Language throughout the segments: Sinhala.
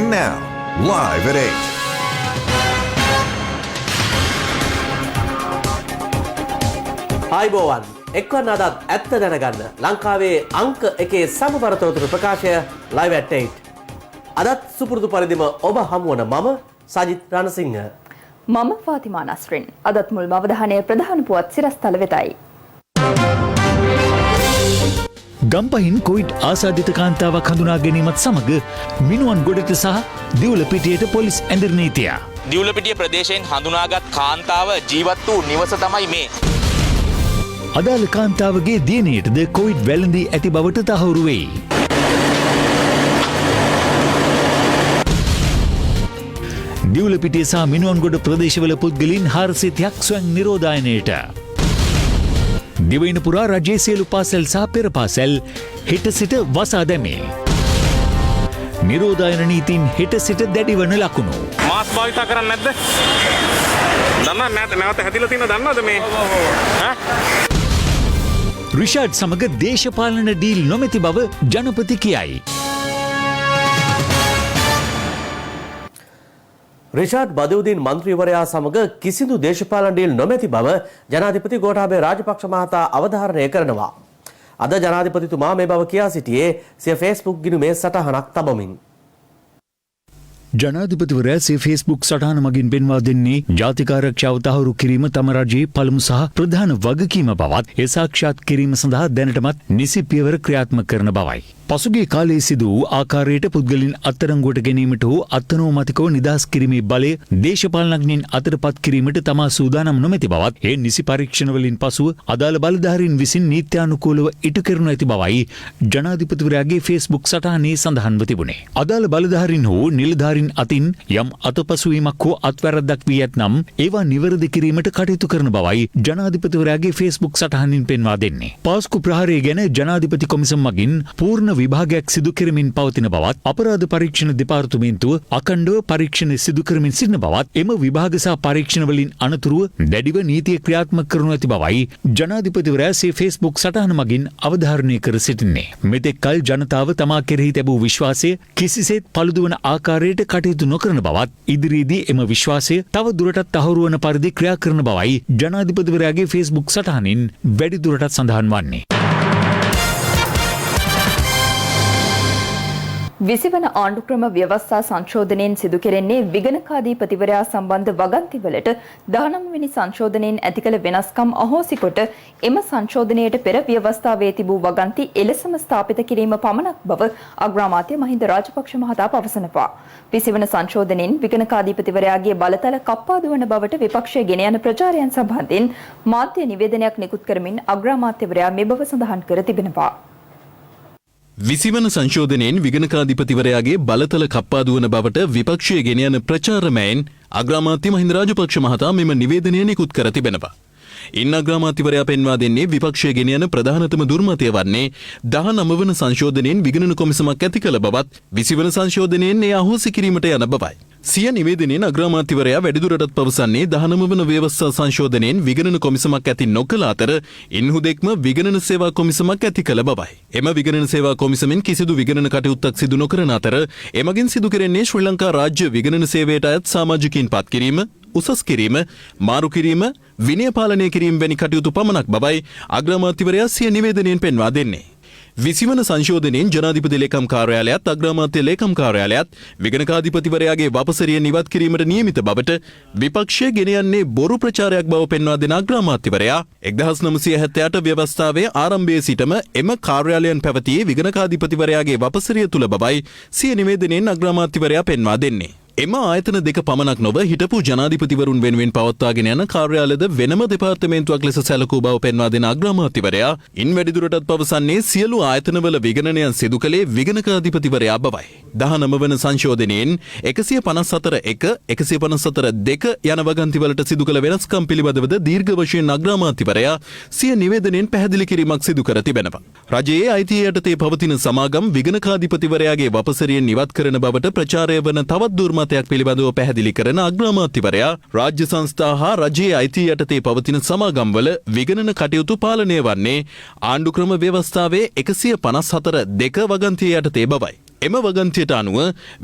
And now, live at 8. ආයිබෝවන් එක්වන්න අදත් ඇත්ත දැනගන්න ලංකාවේ අංක එකේ සමබර තොරතුරු ප්‍රකාශය live at 8. අදත් සුපුරුදු පරිදිම ඔබ හමුවන මම සජිත් රණසිංහ. මම ෆාතිමා නස්රින්. අදත් මුල්ම අවධානය ප්‍රධාන පුවත් සිරස්තල වෙතයි. ගම්පහින් කොවිඩ් ආසාදිත කාන්තාවක් හඳුනා ගැනීමත් සමග මිනුවන් ගොඩට සහ දිවුලපිටියට පොලිස් ඇඳිරි නීතිය. දිවුලපිටිය ප්‍රදේශයෙන් හඳුනාගත් කාන්තාව ජීවත් වූ නිවස තමයි මේ. අදාළ කාන්තාවගේ දියණියටද කොවිඩ් වැළඳී ඇති බවට තහවුරු වෙයි. දිවුලපිටිය සහ මිනුවන්ගොඩ ප්‍රදේශවල පුද්ගලයන් 430ක් ස්වයං නිරෝධායනයට. දිවයින පුරා රජයේ සියලු පාසල් සහ පෙර පාසල් හෙට සිට වසා දැමේ. නිරෝධායන නීතින් හෙට සිට දැඩිවන ලකුණු. මාස් භාවිතා කරන්නේ නැද්ද? දන්නවද නැවත හැදිලා තියෙන දන්නවද මේ? රිෂාඩ් සමග දේශපාලන ඩීල් නොමැති බව ජනපති කියයි. රිෂාඩ් බදවුදීන් මන්ත්‍රීවරයා සමග කිසිදු දේශපාලන ඩීල් නොමැති බව ජනාධිපති ගෝඨාභය රාජපක්ෂ මහතා අවධාරණය කරනවා. අද ජනාධිපතිතුමා මේ බව කියා සිටියේ සිය ෆේස්බුක් ගිණුමේ සටහනක් තබමින්. ජනාධිපතිවරයා සිය ෆේස්බුක් සටහන මගින් පෙන්වා දෙන්නේ ජාතික ආරක්ෂාව තහවුරු කිරීම තම රජයේ පළමු සහ ප්‍රධාන වගකීම බවත් ඒ සාක්ෂාත් කිරීම සඳහා දැනටමත් නිසි පියවර ක්‍රියාත්මක කරන බවයි. පසුගිය කාලයේ සිදු වූ ආකාරයට පුද්ගලයන් අත්අඩංගුවට ගැනීමට හෝ අත්නෝමතිකව නිදහස් කිරීමේ බලය දේශපාලනඥයින් අතටපත් කිරීමට තමා සූදානම් නොමැති බවත් ඒ නිසි පරීක්ෂණවලින් පසුව අදාළ බලධාරීන් විසින් නීත්‍යානුකූලව ඉටු කරනු ඇති බවයි ජනාධිපතිවරයාගේ ෆේස්බුක් සටහනේ සඳහන්ව තිබුණේ. අදාළ බලධාරීන් හෝ නිලධාරීන් අතින් යම් අතපසුවීමක් හෝ අත්වැරද්දක් වී ඇතනම් ඒවා නිවැරදි කිරීමට කටයුතු කරන බවයි ජනාධිපතිවරයාගේ ෆේස්බුක් සටහනින් පෙන්වා දෙන්නේ. පාස්කු ප්‍රහාරය ගැන ජනාධිපති කොමිසම මගින් පූර්ණ විභාගයක් සිදු කරමින් පවතින බවත් අපරාධ පරීක්ෂණ දෙපාර්තමේන්තුව අඛණ්ඩව පරීක්ෂණ සිදු කරමින් සිටින බවත් එම විභාග සහ පරීක්ෂණ වලින් අනතුරුව දැඩිව නීතිය ක්‍රියාත්මක කරනු ඇති බවයි ජනාධිපතිවරයා සේ ෆේස්බුක් සටහන මගින් අවධාරණය කර සිටින්නේ. මෙතෙක් කල ජනතාව තමා කෙරෙහි තිබූ විශ්වාසය කිසිසේත් පළුදු වන ආකාරයට කටයුතු නොකරන බවත් ඉදිරියේදී එම විශ්වාසය තව දුරටත් තහවුරු වන පරිදි ක්‍රියා කරන බවයි ජනාධිපතිවරයාගේ ෆේස්බුක් සටහනින් වැඩි දුරටත් සඳහන් වන්නේ. 20 වන ආණ්ඩුක්‍රම ව්‍යවස්ථා සංශෝධනයෙන් සිදු කෙරෙන්නේ විගණකාධිපතිවරයා සම්බන්ධ වගන්තිවලට 19 වෙනි සංශෝධනයෙන් ඇති කළ වෙනස්කම් අහෝසි කොට එම සංශෝධනයට පෙර ව්‍යවස්ථාවේ තිබූ වගන්ති එලෙසම ස්ථාපිත කිරීම පමණක් බව අග්‍රාමාත්‍ය මහින්ද රාජපක්ෂ මහතා පවසනවා. 20 වන සංශෝධනයෙන් විගණකාධිපතිවරයාගේ බලතල කප්පාදු වන බවට විපක්ෂය ගෙන යන ප්‍රචාරයන් සම්බන්ධයෙන් මාධ්‍ය නිවේදනයක් නිකුත් කරමින් අග්‍රාමාත්‍යවරයා මේ බව සඳහන් කර තිබෙනවා. 20 වන සංශෝධනයෙන් විගණකාධිපතිවරයාගේ බලතල කප්පාදු වන බවට විපක්ෂය ගෙන යන ප්‍රචාරමයෙන් අග්‍රාමාත්‍ය මහින්ද රාජපක්ෂ මහතා මෙම නිවේදනය නිකුත් කර තිබෙනවා. ඉන් අග්‍රාමාත්‍යවරයා පෙන්වා දෙන්නේ විපක්ෂය ගෙන යන ප්‍රධානතම දුර්මතය වන්නේ 19 වන සංශෝධනයෙන් විගණන කොමිසමක් ඇති කළ බවත් 20 වන සංශෝධනයෙන් එය අහෝසි කිරීමට යන බවයි. සිය නිවේදනයෙන් අග්‍රාමාත්‍යවරයා වැඩිදුරටත් පවසන්නේ 19 වන ව්‍යවස්ථා සංශෝධනයෙන් විගණන කොමිසමක් ඇති නොකළ අතර ඉන්හුදෙක්ම විගණන සේවා කොමිසමක් ඇති කළ බවයි. එම විගණන සේවා කොමිසමෙන් කිසිදු විගණන කටයුත්තක් සිදු නොකරන අතර එමගින් සිදු කෙරෙන්නේ ශ්‍රී ලංකා රාජ්‍ය විගණන සේවයට අයත් සමාජිකයින් පත් කිරීම, උසස් කිරීම, මාරු කිරීම, විනය පාලනය කිරීම වැනි කටයුතු පමණක් බවයි අග්‍රාමාත්‍යවරයා සිය නිවේදනයෙන් පෙන්වා දෙන්නේ. 20 වන සංශෝධනයෙන් ජනාධිපති ලේකම් කාර්යාලයත් අග්‍රාමාත්‍ය ලේකම් කාර්යාලයත් විගණකාධිපතිවරයාගේ වපසරිය නිවත් කිරීමට නියමිත බවට විපක්ෂය ගෙන යන්නේ බොරු ප්‍රචාරයක් බව පෙන්වා දෙන අග්‍රාමාත්‍යවරයා 1978 ව්‍යවස්ථාවේ ආරම්භයේ සිටම එම කාර්යාලයන් පැවතියේ විගණකාධිපතිවරයාගේ වපසරිය තුල බවයි සිය නිවේදනයෙන් අග්‍රාමාත්‍යවරයා පෙන්වා දෙන්නේ. එම ආයතන දෙක පමණක් නොව හිටපු ජනාධිපතිවරුන් වෙනුවෙන් පවත්වාගෙන යන කාර්යාලද වෙනම දෙපාර්තමේන්තුවක් ලෙස සැලකූ බව පෙන්වා දෙන අග්‍රාමාත්‍යවරයා ඉන් වැඩිදුරටත් පවසන්නේ සියලු ආයතනවල විගණනයන් සිදු කළේ විගණකාධිපතිවරයා බවයි. 19 වන සංශෝධනයෙන් 154.1, 154.2 යන වගන්තිවලට සිදු කළ වෙනස්කම් පිළිබඳවද දීර්ඝ වශයෙන් අග්‍රාමාත්‍යවරයා සිය නිවේදනයෙන් පැහැදිලි කිරීමක් සිදු කර තිබෙනවා. රජයේ අයිතිය යටතේ පවතින සමාගම් විගණකාධිපතිවරයාගේ වපසරියෙන් නිවත් කරන බවට ප්‍රචාරය වන තවත් දුර්මත පිළිබඳව පැහැදිලි කරන අග්‍රාමාත්‍යවරයා රාජ්‍ය සංස්ථා හා රජයේ අයිතිය යටතේ පවතින සමාගම්වල විගණන කටයුතු පාලනය වන්නේ ආණ්ඩුක්‍රම ව්‍යවස්ථාවේ 154.2 වගන්තිය යටතේ බවයි. එම වගන්තියට අනුව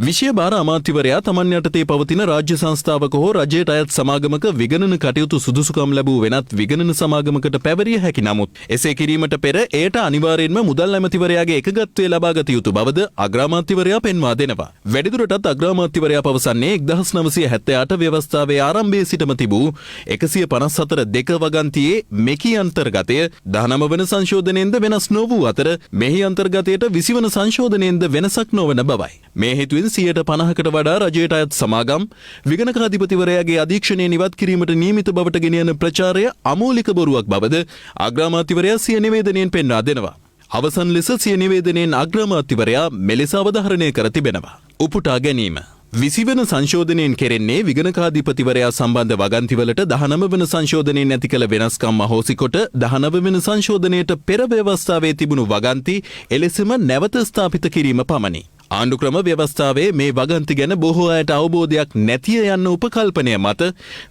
විෂය භාර අමාත්‍යවරයා තමන් යටතේ පවතින රාජ්‍ය සංස්ථාවක හෝ රජයට අයත් සමාගමක විගණන කටයුතු සුදුසුකම් ලැබූ වෙනත් විගණන සමාගමකට පැවරිය හැකි නමුත් එසේ කිරීමට පෙර එයට අනිවාර්යෙන්ම මුදල් ඇමතිවරයාගේ එකගත්වය ලබාගත යුතු බවද අග්‍රාමාත්‍යවරයා පෙන්වා දෙනවා. වැඩිදුරටත් අග්‍රාමාත්‍යවරයා පවසන්නේ 1978 ව්‍යවස්ථාවේ ආරම්භයේ සිටම තිබූ 154 වගන්තියේ මෙකී අන්තර්ගතය 19 වන සංශෝධනයෙන්ද වෙනස් නොවූ අතර මෙහි අන්තර්ගතයට 20 වන සංශෝධනයෙන්ද වෙනසක් නොවන බවයි. මේ හේතුවෙන් 50%කට වඩා රජයට අයත් සමාගම් විගණකාධිපතිවරයාගේ අධීක්ෂණය නිවත් කිරීමට නියමිත බවට ගෙන යන ප්‍රචාරය අමූලික බොරුවක් බවද අග්‍රාමාත්‍යවරයා සිය නිවේදනයෙන් පෙන්වා දෙනවා. අවසන් ලෙස සිය නිවේදනයෙන් අග්‍රාමාත්‍යවරයා මෙලෙස අවධාරණය කර තිබෙනවා. උපුටා ගැනීම 20 වන සංශෝධනයෙන් කෙරෙන්නේ විගණකාධිපතිවරයා සම්බන්ධ වගන්තිවලට 19 වන සංශෝධනයෙන් ඇති කළ වෙනස්කම් අහෝසිකොට 19 වන සංශෝධනයට පෙර ව්‍යවස්ථාවේ තිබුණු වගන්ති එලෙසම නැවත ස්ථාපිත කිරීම පමණි. ආණ්ඩුක්‍රම ව්‍යවස්ථාවේ මේ වගන්ති ගැන බොහෝ අයට අවබෝධයක් නැතිය යන්න උපකල්පනය මත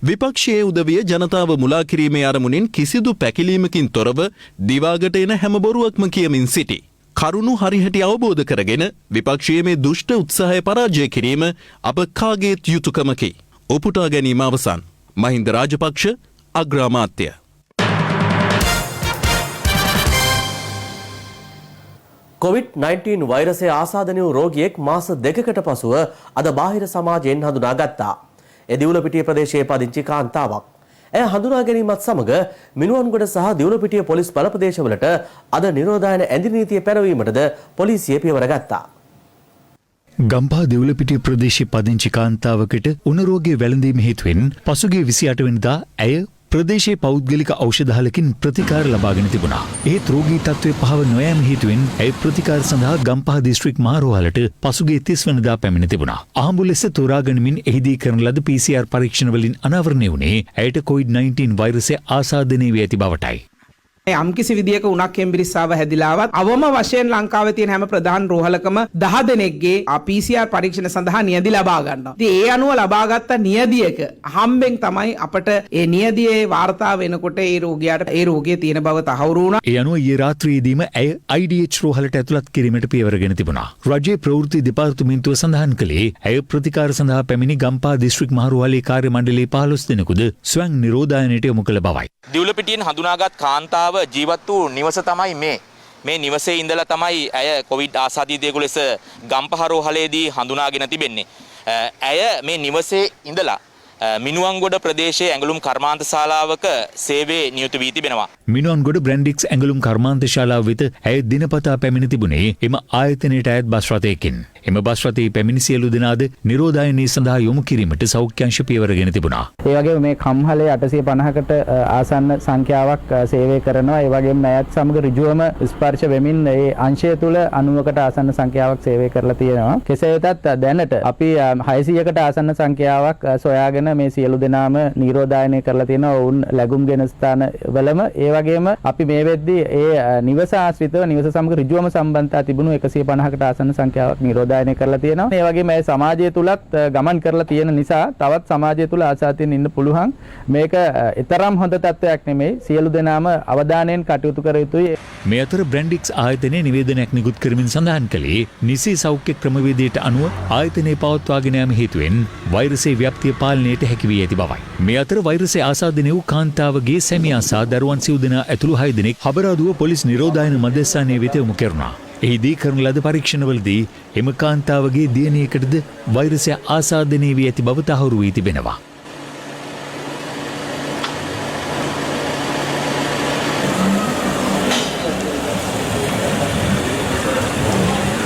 විපක්ෂයේ උදවිය ජනතාව මුලා කිරීමේ අරමුණින් කිසිදු පැකිලීමකින් තොරව දිවාගට එන හැම බොරුවක්ම කියමින් සිටි. කරුණු හරිහැටි අවබෝධ කරගෙන විපක්ෂයේ මේ දුෂ්ට උත්සාහය පරාජය කිරීම අප කාගේත් යුතුයකමකි. උපුටා ගැනීම අවසන්. මහින්ද රාජපක්ෂ අග්‍රාමාත්‍ය. COVID-19 වෛරසය ආසාදනය වූ රෝගියෙක් මාස 2කට පසුව අද බාහිර සමාජයෙන් හඳුනාගත්තා. ඒ දිවුලපිටිය ප්‍රදේශයේ පදිංචි කාන්තාවක්. එය හඳුනා ගැනීමත් සමග මිනුවන්ගොඩ සහ දිවුලපිටිය පොලිස් බල ප්‍රදේශවලට අද නිරෝධායන ඇඳි නීතිය පැනවීමටද පොලිසිය පියවර ගත්තා. ගම්පහ දෙවුලපිටිය ප්‍රදේශයේ පදිංචි කාන්තාවකට උණ රෝගයේ වැළඳීම හේතුවෙන් පසුගිය 28 වෙනිදා ඇය ප්‍රදේශයේ පෞද්ගලික ඖෂධාලකින් ප්‍රතිකාර ලබාගෙන තිබුණා. ඒත් රෝගී තත්ත්වය පහව නොයෑම හේතුවෙන් ඇය ප්‍රතිකාර සඳහා ගම්පහ දිස්ත්‍රික් මාරෝහලට පසුගිය 30 වෙනිදා පැමිණ තිබුණා. අහඹු ලෙස තෝරාගනිමින් එහිදී කරන ලද PCR පරීක්ෂණ වලින් අනාවරණය වුණේ ඇයට COVID-19 වෛරසය ආසාදනය වී ඇති බවටයි. යම්කිසි විදියක උණක් හෙම්බිරිස්සාව හැදිලාවත් අවම වශයෙන් ලංකාවේ තියෙන හැම ප්‍රධාන රෝහලකම 10 දෙනෙක්ගේ PCR පරීක්ෂණ සඳහා නියැදි ලබා ගන්නවා. ඉතින් ඒ අනුව ලබාගත් නියැදියක හම්බෙන් තමයි අපට ඒ නියැදියේ වාර්තා වෙනකොට ඒ රෝගියාට ඒ රෝගය තියෙන බව තහවුරු වුණා. ඒ අනුව ඊයේ රාත්‍රියේදීම ඇය IDH රෝහලට ඇතුළත් කිරීමට පියවරගෙන තිබුණා. රජයේ ප්‍රවෘත්ති දෙපාර්තමේන්තුව සඳහන් කළේ ඇය ප්‍රතිකාර සඳහා පැමිණි ගම්පහ දිස්ත්‍රික් මහරෝහලේ කාර්ය මණ්ඩලයේ 15 දෙනෙකුද ස්වයං නිරෝධායනයට යොමු කළ බවයි. දිවුලපිටියෙන් හඳුනාගත් කාන්තාව ජීවත් වූ නිවස තමයි මේ නිවසේ ඉඳලා තමයි ඇය කොවිඩ් ආසාදිතයෙකු ලෙස ගම්පහ රෝහලේදී හඳුනාගෙන තිබෙන්නේ. ඇය මේ නිවසේ ඉඳලා මිනුවන්ගොඩ ප්‍රදේශයේ ඇඟලුම් කර්මාන්ත ශාලාවක සේවයේ නියුත වී තිබෙනවා. මිනුවන්ගොඩ බ්‍රැන්ඩික්ස් ඇඟලුම් කර්මාන්ත ශාලාව වෙත ඇය දිනපතා පැමිණ තිබුණේ එම ආයතනයට අයත් බස් රථයකින්. එම බස් රථයේ පැමිණි සියලු දෙනාද නිරෝධායනය සඳහා යොමු කිරීමට සෞඛ්‍ය අංශ පියවරගෙන තිබුණා. ඒ වගේම මේ කම්හලේ 850කට ආසන්න සංඛ්‍යාවක් සේවය කරනවා. ඒ වගේම අයත් සමග ඍජුවම ස්පර්ශ වෙමින් ඒ අංශය තුල 90කට ආසන්න සංඛ්‍යාවක් සේවය කරලා තියෙනවා. කෙසේ වෙතත් දැනට අපි 600කට ආසන්න සංඛ්‍යාවක් සොයාගෙන මේ සියලු දෙනාම නිරෝධායනය කරලා තියෙනවා. ඔවුන් ලැබුම්ගෙන ස්ථාන වලම ඒ වගේම අපි මේ වෙද්දී ඒ නිවස ආශ්‍රිතව නිවස සමග ඍජුවම සම්බන්ධතා තිබුණු 150කට ආසන්න සංඛ්‍යාවක් නිරෝධායනය කරලා තියෙනවා. ඒ වගේම මේ සමාජය තුලත් ගමන් කරලා තියෙන නිසා තවත් සමාජය තුල ආසාවෙන් ඉන්න පුළුවන්. මේක ඊතරම් හොඳ තත්ත්වයක් නෙමෙයි. සියලු දෙනාම අවධානයෙන් කටයුතු කර යුතුයි. මේ අතර බ්‍රැන්ඩික්ස් ආයතනයේ නිවේදනයක් නිකුත් කරමින් සඳහන් කළේ නිසි සෞඛ්‍ය ක්‍රමවේදයට අනුව ආයතනයේ පවත්වාගෙන යාම හේතුවෙන් වෛරසයේ ව්‍යාප්තිය පාලනයට හැකි වී ඇති බවයි. මේ අතර වෛරසය ආසාදනය වූ කාන්තාවගේ සැමියා සහ දරුවන් සිව් දෙනා ඇතුළු 6 දෙනෙක් හබරාදුව පොලිස් නිරෝධායන මධ්‍යස්ථානයේ වෙත යොමු කෙරුණා. එහිදී කරන ලද පරීක්ෂණවලදී එම කාන්තාවගේ දියණියකටද වෛරසය ආසාදනය වී ඇති බව තහවුරු වී තිබෙනවා.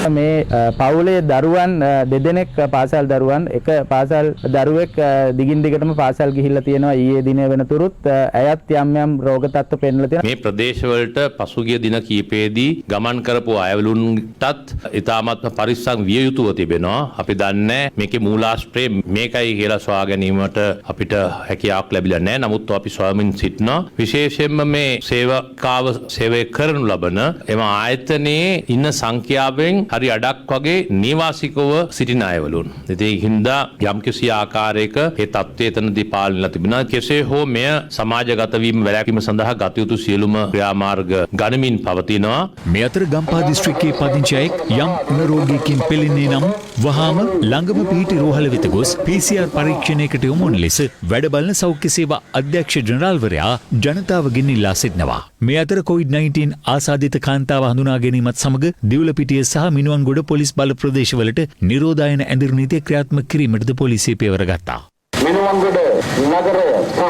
මේ පවුලේ දරුවන් දෙදෙනෙක් පාසල් දරුවන් එක පාසල් දරුවෙක් දිගින් දිගටම පාසල් ගිහිල්ලා තියෙනවා ඊයේ දිනේ වෙනතුරුත් ඇයත් යම් යම් රෝග තත්ත්ව පෙන්වලා තියෙනවා. මේ ප්‍රදේශවලට පසුගිය දින කිහිපයේදී ගමන් කරපු අයවලුන්ටත් ඉතාමත් පරිස්සම් විය යුතුව තිබෙනවා. අපි දන්නේ මේකේ මූලාශ්‍රය මේකයි කියලා සොයා ගැනීමට අපිට හැකියාවක් ලැබිලා නැහැ. නමුත් අපි සොයමින් සිටිනවා. විශේෂයෙන්ම මේ සේවකාව සේවය කරනු ලබන එම ආයතනයේ ඉන්න සංඛ්‍යාවෙන් හරි අඩක් වගේ නේවාසිකව සිටින අයවලුන්. ඉතින් හින්දා යම්කිසි ආකාරයක ඒ තත්ත්වය එතනදී පාලනලා තිබුණා. කෙසේ හෝ මෙය සමාජගත වීම වැළැක්වීම සඳහා ගත යුතු සියලුම ක්‍රියාමාර්ග ගනිමින් පවතිනවා. මේ අතර ගම්පහ දිස්ත්‍රික්කයේ පදිංචි අයෙක් යම් උණ රෝගයකින් පෙළෙන්නේ නම් වහාම ළඟම පිහිටි රෝහල වෙත ගොස් PCR පරීක්ෂණයකට යොමු වන ලෙස වැඩ බලන සෞඛ්‍ය සේවා අධ්‍යක්ෂ ජනරාල්වරයා ජනතාවගෙන් ඉල්ලා සිටිනවා. මේ අතර COVID-19 ආසාදිත කාන්තාව හඳුනා ගැනීමත් සමග දිවුලපිටිය සහ මිනුවන්ගොඩ පොලිස් බල ප්‍රදේශවලට නිරෝධායන ඇඳිරි නීතිය ක්‍රියාත්මක කිරීමටද පොලිසිය පියවර ගත්තා. මිනුවන්ගොඩ නගරය සහ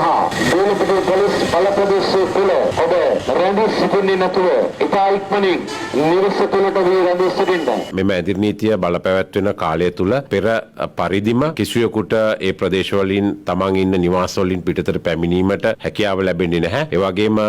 දිවුලපිටිය පොලිස් බල ප්‍රදේශය තුළ ඔබ රැඳී සිටින්නේ නැතුව ඉතා ඉක්මනින් නිවස තුළට වී රැඳී සිටින්න. මෙම ඇඳිරි නීතිය බලපැවැත්වෙන කාලය තුළ පෙර පරිදිම කිසිවෙකුට ඒ ප්‍රදේශවලින් තමන් ඉන්න නිවාසවලින් පිටතට පැමිණීමට හැකියාව ලැබෙන්නේ නැහැ. ඒ වගේම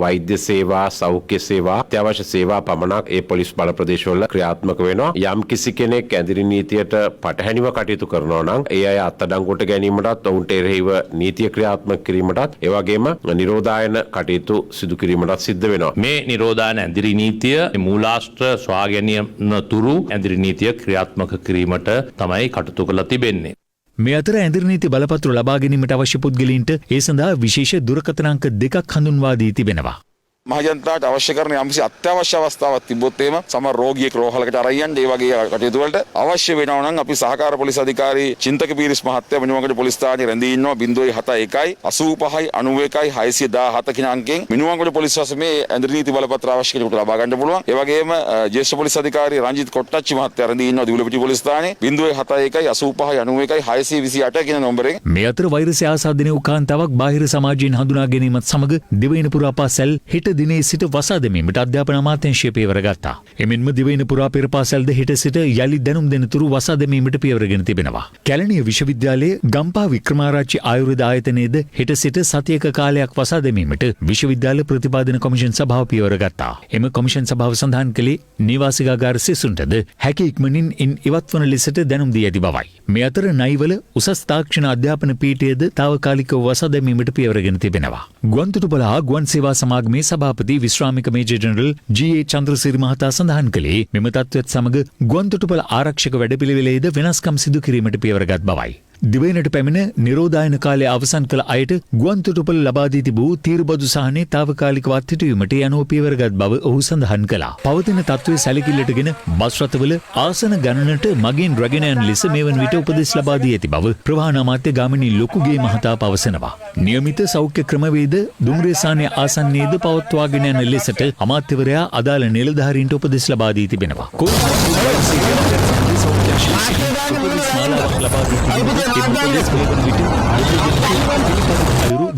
වෛද්‍ය සේවා, සෞඛ්‍ය සේවා, අත්‍යවශ්‍ය සේවා පමණක් ඒ පොලිස් බල ප්‍රදේශවල ක්‍රියාත්මක වෙනවා. යම් කිසි කෙනෙක් ඇඳිරි නීතියට පටහැනිව කටයුතු කරනවා නම් ඒ අය අත්අඩංගුවට ගැනීමටත් ඔවුන්ට එරෙහිව නීතිය ක්‍රියාත්මක කිරීමටත් ඒ වගේම නිරෝධායන කටයුතු සිදු කිරීමටත් සිද්ධ වෙනවා. මේ නිරෝධායන ඇඳිරි නීතිය මූලාශ්‍ර සොයා ගැනීම තුරු ඇඳිරි නීතිය ක්‍රියාත්මක කිරීමට තමයි කටයුතු කරලා තිබෙන්නේ. මේ අතර ඇඳිරි නීති බලපත්‍ර ලබා ගැනීමට අවශ්‍ය පුද්ගලයින්ට ඒ සඳහා විශේෂ දුරකථන අංක 2ක් හඳුන්වා දී තිබෙනවා. මහජනතාවට අවශ්‍ය කරන යම්කිසි අත්‍යවශ්‍ය අවස්ථාවක් තිබ්බොත් එහෙම සමහර රෝගියෙක් රෝහලකට අරන් යන්න ඒ වගේ කටයුතු වලට අවශ්‍ය වෙනවා නම් අපි සහකාර පොලිස් අධිකාරී චින්තක පීරිස් මහත්තයා මිනුවන්ගොඩ පොලිස් ස්ථානයේ රැඳී ඉන්නවා 071 85 91 617 කියන අංකෙන් මිනුවන්ගොඩ පොලිස් වසමේ ඇඳිරි නීති බලපත්‍ර අවශ්‍ය කෙනෙකුට ලබා ගන්න පුළුවන්. ඒ වගේම ජ්‍යෙෂ්ඨ පොලිස් අධිකාරී රංජිත් කොට්ටච්චි මහත්තයා රැඳී ඉන්නවා දිවුලපිටිය පොලිස් ස්ථානයේ 071 85 91 628 කියන නම්බරෙන්. මේ අතර වෛරසය ආසාදනය වූ කාන්තාවක් බාහිර සමාජයෙන් හඳුනා ගැනීමත් සමග දිවයින පුරා පාසල් හෙට දිනේ සිට වසා දැමීමට අධ්‍යාපන අමාත්‍යාංශය පියවර ගත්තා. එමෙන්ම දිවයින පුරා පෙර පාසල්ද හෙට සිට යලි දැනුම් දෙනතුරු වසා දැමීමට පියවරගෙන තිබෙනවා. කැලණිය විශ්වවිද්‍යාලයේ ගම්පහ වික්‍රමාරච්චි ආයුර්වේද ආයතනයේද හෙට සිට සතියක කාලයක් වසා දැමීමට විශ්වවිද්‍යාල ප්‍රතිපාදන කොමිෂන් සභාව පියවර ගත්තා. එම කොමිෂන් සභාව සඳහන් කළේ නිවාසිකාගාර සිසුන්ටද හැකි ඉක්මනින් ඉන් ඉවත් වන ලෙසට දැනුම් දී ඇති බවයි. මේ අතර නයිවල උසස් තාක්ෂණ අධ්‍යාපන පීඨයේද තාවකාලිකව වසා දැමීමට පියවරගෙන තිබෙනවා. ගුවන්තොටුපළ ගුවන් සේවා සමාගමේ සභාපති විශ්‍රාමික මේජර් ජනරල් ජී.ඒ. චන්ද්‍රසිරි මහතා සඳහන් කළේ මෙම තත්ත්වයත් සමග ගුවන්තොටුපළ ආරක්ෂක වැඩපිළිවෙලේද වෙනස්කම් සිදු කිරීමට පියවරගත් බවයි. දිවයිනට පැමිණ නිරෝධායන කාලය අවසන් කළ අයට ගුවන්තොටුපළ ලබා දී තිබූ තීරුබදු සහනේ තාවකාලිකව අත්හිටුවීමට යනුව පියවරගත් බව ඔහු සඳහන් කළා. පවතින තත්ත්වය සැලකිල්ලටගෙන බස් රථවල ආසන ගණනට මගින් රැගෙන යන ලෙස මේ වන විට උපදෙස් ලබා දී ඇති බව ප්‍රවාහන අමාත්‍ය ගාමිණී ලොකුගේ මහතා පවසනවා. නියමිත සෞඛ්‍ය ක්‍රමවේද දුම්රියසානය ආසන්නයේද පවත්වාගෙන යන ලෙසට අමාත්‍යවරයා අදාළ නිලධාරීන්ට උපදෙස් ලබා දී තිබෙනවා.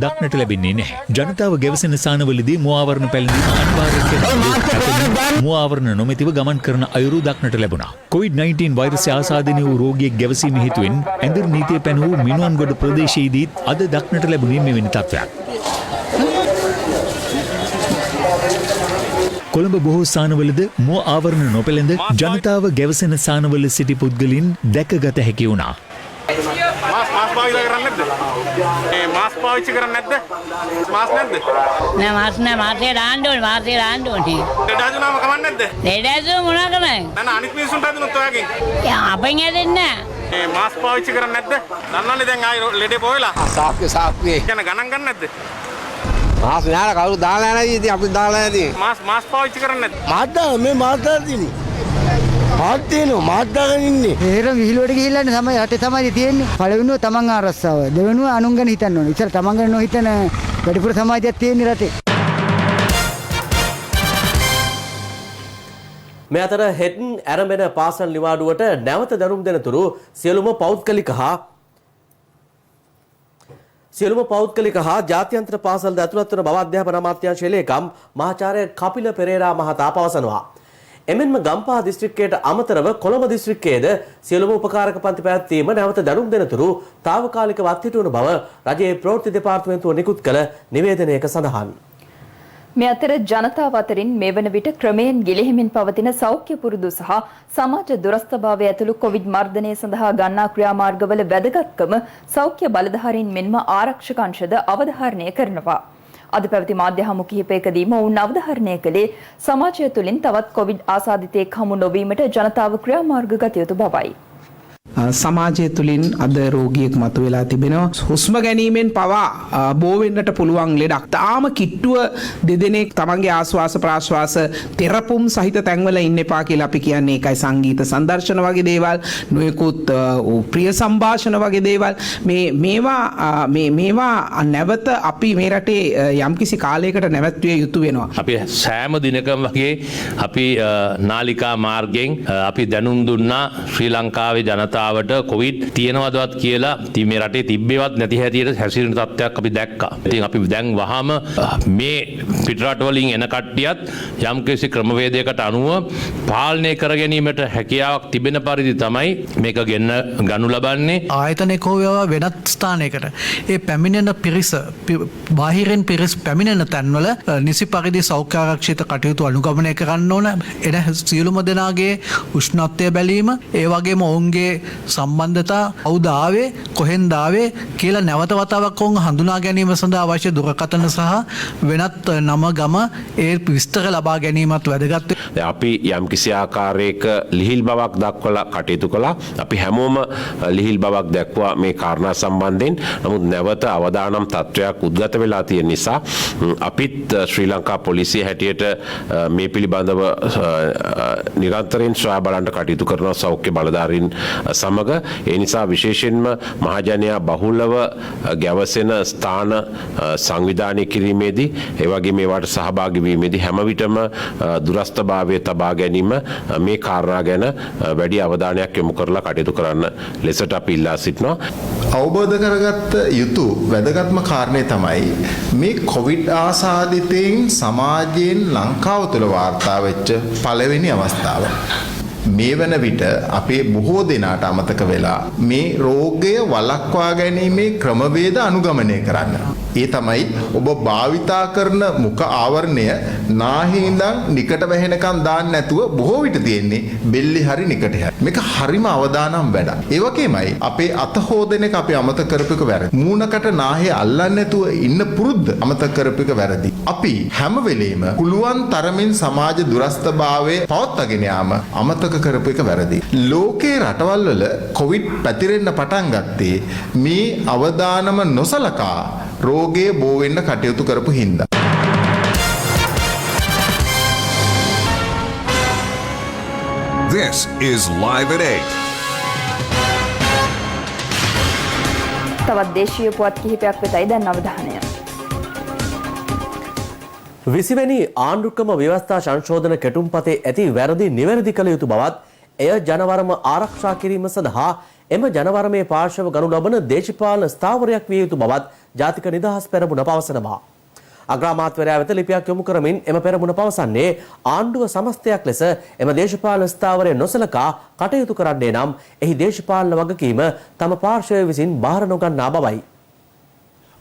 දක්නට ලැබෙන්නේ නැහැ. ජනතාව ගැවසෙන ස්ථානවලදී මුවාවරණ පැළඳීම අනිවාර්ය කරන මුවාවරණ නොමැතිව ගමන් කරන අයුරු දක්නට ලැබුණා. COVID-19 වෛරසය ආසාදනය වූ රෝගියෙක් ගැවසීම හේතුවෙන් ඇඳිරි නීතිය පැන වූ මිනුවන්ගොඩ ප්‍රදේශයේදී අද දක්නට ලැබුණේ මෙවැනි තත්ත්වයක්. කොළඹ බොහෝ ස්ථානවලද මුව ආවරණ නොපැළඳ ජනතාව ගැවසෙන ස්ථානවල සිටි පුද්ගලින් දැකගත හැකි වුණා. මාස් පාවිච්චි කරන්නේ නැද්ද? මාස් නැද්ද? නෑ මාස් නෑ මාසේ දාන්න ඕනේ මාසේ දාන්න ඕනේ. දෙඩාදුනාම කමක් නැද්ද? දෙඩාදු මොනවා කරන්නේ? නෑ අනිත් මිනිස්සුන්ට හදුනොත් ඔයගෙන්. අපෙන් හැදෙන්නේ නෑ. මාස් පාවිච්චි කරන්නේ නැද්ද? දන්නවනේ දැන් ආයි ලෙඩේ පොයලා. සාක්කේ. කියන ගණන් ගන්න නැද්ද? මාස් නෑ කවුරු දාලා නැහැ ඉතින් අපි දාලා නැති. මාස් පාවිච්චි කරන්නේ නැද්ද? මාත් මේ මාත් දාලා මාත්‍යනෝ මාත්දාගෙන ඉන්නේ. එහෙරම විහිළුවට ගිහිල්ලානේ තමයි රටේ තමයි තියෙන්නේ. පළවෙනිව තමන් ආරස්සාව. දෙවෙනිව අනුන් ගැන හිතන්න ඕනේ. ඉතින් තමන් ගැන නොහිතන වැඩිපුර සමාජයක් තියෙන්නේ රටේ. මේ අතර හෙට්න් ඇරඹෙන පාසල් නිවාඩුවට නැවත දැනුම් දෙනතුරු සියලුම පෞද්ගලික හා ජාත්‍යන්තර පාසල් ඇතුළත් වන බව අධ්‍යාපන අමාත්‍යාංශයේ ලේකම් මහාචාර්ය කපිල පෙරේරා මහතා පවසනවා. එමෙන්ම ගම්පහ දිස්ත්‍රික්කයට අමතරව කොළඹ දිස්ත්‍රික්කයේද සියලුම උපකාරක පන්ති පැවැත්වීම නැවත දැනුම් දෙනතුරු තාවකාලිකව අත්හිටුවන බව රජයේ ප්‍රවෘත්ති දෙපාර්තමේන්තුව නිකුත් කළ නිවේදනයක සඳහන්. මේ අතර ජනතාව අතරින් මේ වන විට ක්‍රමයෙන් ගිලිහෙමින් පවතින සෞඛ්‍ය පුරුදු සහ සමාජ දුරස්ථභාවය ඇතුළු කොවිඩ් මර්ධනය සඳහා ගන්නා ක්‍රියාමාර්ගවල වැදගත්කම සෞඛ්‍ය බලධාරීන් මෙන්ම ආරක්ෂක අංශද අවධාරණය කරනවා. අද පැවති මාධ්‍ය හමු කිහිපයකදීම ඔවුන් අවධාරණය කළේ සමාජය තුළින් තවත් කොවිඩ් ආසාදිතයෙක් හමු නොවීමට ජනතාව ක්‍රියාමාර්ග ගත යුතු බවයි. සමාජය තුළින් අද රෝගියෙක් මතුවෙලා තිබෙනවා. හුස්ම ගැනීමෙන් පවා බෝ වෙන්නට පුළුවන් ලෙඩක්. තාම කිට්ටුව දෙදෙනෙක් තමන්ගේ ආශ්වාස ප්‍රාශ්වාස තෙරපුම් සහිත තැන්වල ඉන්න එපා කියලා අපි කියන්නේ. ඒකයි සංගීත සංදර්ශන වගේ දේවල්, නොයෙකුත් ප්‍රිය සංഭാෂණ වගේ දේවල්. මේවා නැවත අපි මේ රටේ යම්කිසි කාලයකට නැවැත්විය යුතු වෙනවා. අපි සෑම දිනකම වගේ අපි නාලිකා මාර්ගයෙන් අපි දැනුම් දුන්නා ශ්‍රී ලංකාවේ ජනතාවට කොවිඩ් තියෙනවදවත් කියලා. ඉතින් මේ රටේ තිබ්බේවත් නැති හැටියට හැසිරෙන තත්ත්වයක් අපි දැක්කා. ඉතින් අපි දැන් වහම මේ පිටරට වලින් එන කට්ටියත් යම්කිසි ක්‍රමවේදයකට අනුව පාලනය කර ගැනීමට හැකියාවක් තිබෙන පරිදි තමයි මේක ගනු ලබන්නේ. ආයතනයක හෝ වෙනත් ස්ථානයකට ඒ පැමිණෙන පිරිස බාහිරින් පිරිස් පැමිණෙන තැන්වල නිසි පරිදි සෞඛ්‍ය ආරක්ෂිත කටයුතු අනුගමනය කරන්න ඕන. එන සියලුම දෙනාගේ උෂ්ණත්වය බැලීම, ඒ වගේම ඔවුන්ගේ සම්බන්ධතා කවුද ආවේ කොහෙන්ද ආවේ කියලා නැවත වතාවක් ඔවුන් හඳුනා ගැනීම සඳහා අවශ්‍ය දුරකථන සහ වෙනත් නම ගම ඒ විස්තර ලබා ගැනීමත් වැදගත්. අපි යම් කිසි ආකාරයක ලිහිල් බවක් දක්වලා කටයුතු කළා. අපි හැමෝම ලිහිල් බවක් දැක්වා මේ කාරණා සම්බන්ධයෙන්. නමුත් නැවත අවදානම් තත්ත්වයක් උද්ගත වෙලා තියෙන නිසා අපිත් ශ්‍රී ලංකා පොලිසිය හැටියට මේ පිළිබඳව නිරන්තරයෙන් සොයා බලන්න කටයුතු කරන සෞඛ්‍ය බලධාරීන් සමග. ඒ නිසා විශේෂයෙන්ම මහජනයා බහුලව ගැවසෙන ස්ථාන සංවිධානය කිරීමේදී ඒ වගේ මේවට සහභාගී වීමේදී හැම විටම දුරස්ථභාවය තබා ගැනීම මේ කාරණා ගැන වැඩි අවධානයක් යොමු කරලා කටයුතු කරන්න ලෙසට අපි ඉල්ලා සිටිනවා. අවබෝධ කරගත්ත යුතු වැදගත්ම කාරණේ තමයි මේ කොවිඩ් ආසාදිතයින් සමාජයෙන් ලංකාව තුළ වාර්තා වෙච්ච පළවෙනි අවස්ථාව. මේ වන විට අපේ බොහෝ දෙනාට අමතක වෙලා මේ රෝගය වළක්වා ගැනීමේ ක්‍රමවේද අනුගමනය කරන්න. ඒ තමයි ඔබ භාවිතා කරන මුඛ ආවරණය නාහේ ඉඳන් නිකට වැහෙනකන් දාන්න නැතුව බොහෝ විට තියෙන්නේ බෙල්ලේ හරි නිකට හරි. මේක හරිම අවදානම් වැඩක්. ඒ වගේමයි අපේ අත හොදන එක අපි අමතක කරපු එක වැරදි. මූණකට නාහේ අල්ලන්නේ නැතුව ඉන්න පුරුද්ද අමතක කරපු එක වැරදි. අපි හැම වෙලෙම පුළුවන් තරමින් සමාජ දුරස්ථභාවය පවත්වාගෙන යාම අමතක කරපු එක වැරදි. ලෝකේ රටවල් වල කොවිඩ් පැතිරෙන්න පටන් ගත්තේ මේ අවදානම නොසලකා රෝගය බෝ වෙන්න කටයුතු කරපු හින්දා. This is Live at 8. තවත් දේශීය පුවත් කිහිපයක් වෙතයි දැන් අවධානය. 20 වෙනි ආණ්ඩුක්‍රම ව්‍යවස්ථා සංශෝධන කෙටුම්පතේ ඇති වැරදි නිවැරදි කළ යුතු බවත් එය ජනවරම ආරක්ෂා කිරීම සඳහා එම ජනවරමේ පාර්ශව ගනු ලබන දේශපාලන ස්ථාවරයක් විය යුතු බවත් ජාතික නිදහස් පෙරමුණ පවසනවා. අග්‍රාමාත්‍යවරයා වෙත ලිපියක් යොමු කරමින් එම පෙරමුණ පවසන්නේ ආණ්ඩුව සමස්තයක් ලෙස එම දේශපාලන ස්ථාවරය නොසලකා කටයුතු කරන්නේ නම් එහි දේශපාලන වගකීම තම පාර්ශවය විසින් බාර නොගන්නා බවයි.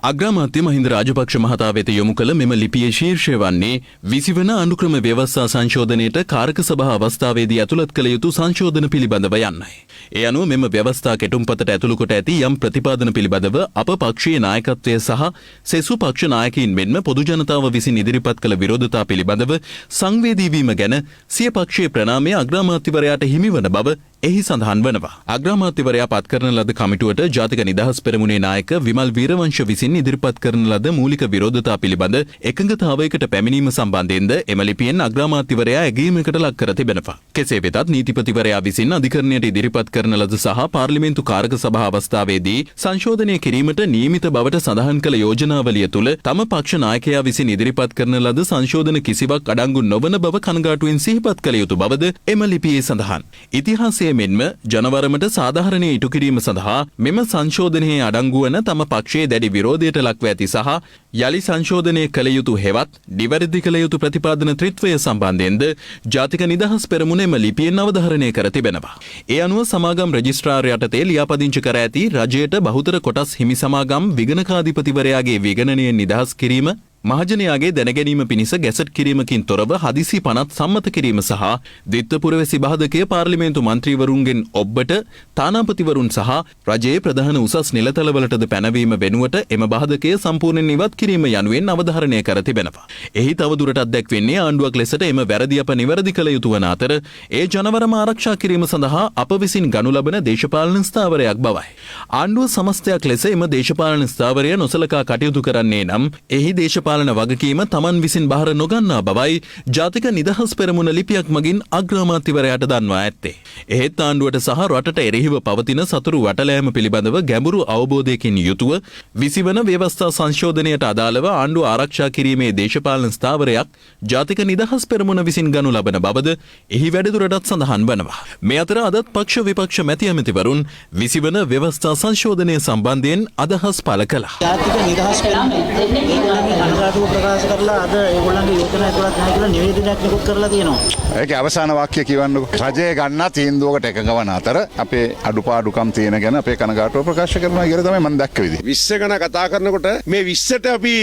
අග්‍රාමාත්‍ය මහින්ද රාජපක්ෂ මහතා වෙත යොමු කළ මෙම ලිපියේ ශීර්ෂය වන්නේ 20 වන අනුක්‍රම ව්‍යවස්ථා සංශෝධනයට කාරක සභා අවස්ථාවේදී ඇතුළත් කළ යුතු සංශෝධන පිළිබඳව යන්නයි. ඒ අනුව මෙම ව්‍යවස්ථා කෙටුම්පතට ඇතුළු කොට ඇති යම් ප්‍රතිපාදන පිළිබඳව අප පක්ෂයේ නායකත්වය සහ සෙසු පක්ෂ නායකයින් මෙන්ම පොදු ජනතාව විසින් ඉදිරිපත් කළ විරෝධතා පිළිබඳව සංවේදී වීම ගැන සිය පක්ෂයේ ප්‍රණාමය අග්‍රාමාත්‍යවරයාට හිමිවන බව එහි සඳහන් වනවා. අග්‍රාමාත්‍යවරයා පත් කරන ලද කමිටුවට ජාතික නිදහස් පෙරමුණේ නායක විමල් වීරවංශ විසින් ඉදිරිපත් කරන ලද මූලික විරෝධතා පිළිබඳ එකඟතාවයකට පැමිණීම සම්බන්ධයෙන්ද එම ලිපියෙන් අග්‍රාමාත්‍යවරයා ඇගීමකට ලක් කර තිබෙනවා. කෙසේ වෙතත් නීතිපතිවරයා විසින් අධිකරණයට ඉදිරිපත් කරන ලද සහ පාර්ලිමේන්තු කාරක සභා අවස්ථාවේදී සංශෝධනය කිරීමට නියමිත බවට සඳහන් කළ යෝජනාවලිය තුළ තම පක්ෂ නායකයා විසින් ඉදිරිපත් කරන ලද සංශෝධන කිසිවක් අඩංගු නොවන බව කනගාටුවෙන් සිහිපත් කළ යුතු බවද එම ලිපියේ සඳහන්. ඉතිහාසයේ මෙන්ම ජනවරමට සාධාරණය ඉටු කිරීම සඳහා මෙම සංශෝධනයේ අඩංගු වන තම පක්ෂයේ දැඩි විරෝධයට ලක්ව ඇති සහ යලි සංශෝධනය කළ යුතු හෙවත් නිවැරදි කළ යුතු ප්‍රතිපාදන ත්‍රිත්වය සම්බන්ධයෙන්ද ජාතික නිදහස් පෙරමුණ එම ලිපියෙන් අවධාරණය කර තිබෙනවා. ඒ අනුව සමාගම් රෙජිස්ට්‍රාර් යටතේ ලියාපදිංචි කර ඇති රජයට බහුතර කොටස් හිමි සමාගම් විගණකාධිපතිවරයාගේ විගණනයෙන් නිදහස් කිරීම මහජනයාගේ දැනගැනීම පිණිස ගැසට් කිරීමකින් තොරව හදිසි පනත් සම්මත කිරීම සහ දිත්ත පුරවැසි බාධකය පාර්ලිමේන්තු මන්ත්‍රීවරුන්ගෙන් ඔබ්බට තානාපතිවරුන් සහ රජයේ ප්‍රධාන උසස් නිලතලවලටද පැනවීම වෙනුවට එම බාධකය සම්පූර්ණයෙන් ඉවත් කිරීම යනුවෙන් අවධාරණය කර තිබෙනවා. එහි තවදුරටත් දැක්වෙන්නේ ආණ්ඩුවක් ලෙසට එම වැරදි අප නිවැරදි කළ යුතු වන අතර ඒ ජනවරම ආරක්ෂා කිරීම සඳහා අප විසින් ගනු ලබන දේශපාලන ස්ථාවරයක් බවයි. ආණ්ඩුව සමස්තයක් ලෙස එම දේශපාලන ස්ථාවරය නොසලකා කටයුතු කරන්නේ නම් එහි දේශපාලන වගකීම තමන් විසින් බාර නොගන්නා බවයි ජාතික නිදහස් පෙරමුණ ලිපියක් මගින් අග්‍රාමාත්‍යවරයාට දන්වා ඇත්තේ. එහෙත් ආණ්ඩුවට සහ රටට එරෙහිව පවතින සතුරු වටලෑම පිළිබඳව ගැඹුරු අවබෝධයකින් යුතුව 20 වන ව්‍යවස්ථා සංශෝධනයට අදාළව ආණ්ඩුව ආරක්ෂා කිරීමේ දේශපාලන ස්ථාවරයක් ජාතික නිදහස් පෙරමුණ විසින් ගනු ලබන බවද එහි වැඩිදුරටත් සඳහන් වනවා. මේ අතර අදත් පක්ෂ විපක්ෂ මැති ඇමතිවරුන් 20 වන ව්‍යවස්ථා සංශෝධනය සම්බන්ධයෙන් අදහස් පළ කළා. ජාතික නිදහස් පෙරමුණ ප්‍රකාශ කරලා අද ඒගොල්ලන්ගේ යෝජනා ඇතුළත් නැහැ කියලා නිවේදනයක් නිකුත් කරලා තියෙනවා. ඒකේ අවසාන වාක්‍ය කියවන්නකො. රජය ගන්නා තීන්දුවකට එකඟ වන අතර අපේ අඩුපාඩුකම් තියෙන ගැන අපේ කනගාටුව ප්‍රකාශ කරනවා කියලා තමයි මම දැක්ක විදිහ. 20 ගැන කතා කරනකොට මේ 20ට අපි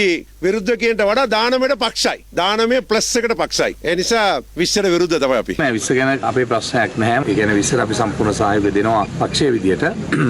විරුද්ධ කියනට වඩා දානමයට පක්ෂයි. දානමය ප්ලස් එකට පක්ෂයි. ඒ නිසා 20ට විරුද්ධ තමයි අපි. නෑ 20 ගැන අපේ ප්‍රශ්නයක් නැහැ. ඒ කියන්නේ 20ට අපි සම්පූර්ණ සහයෝගය දෙනවා පක්ෂයේ විදියට.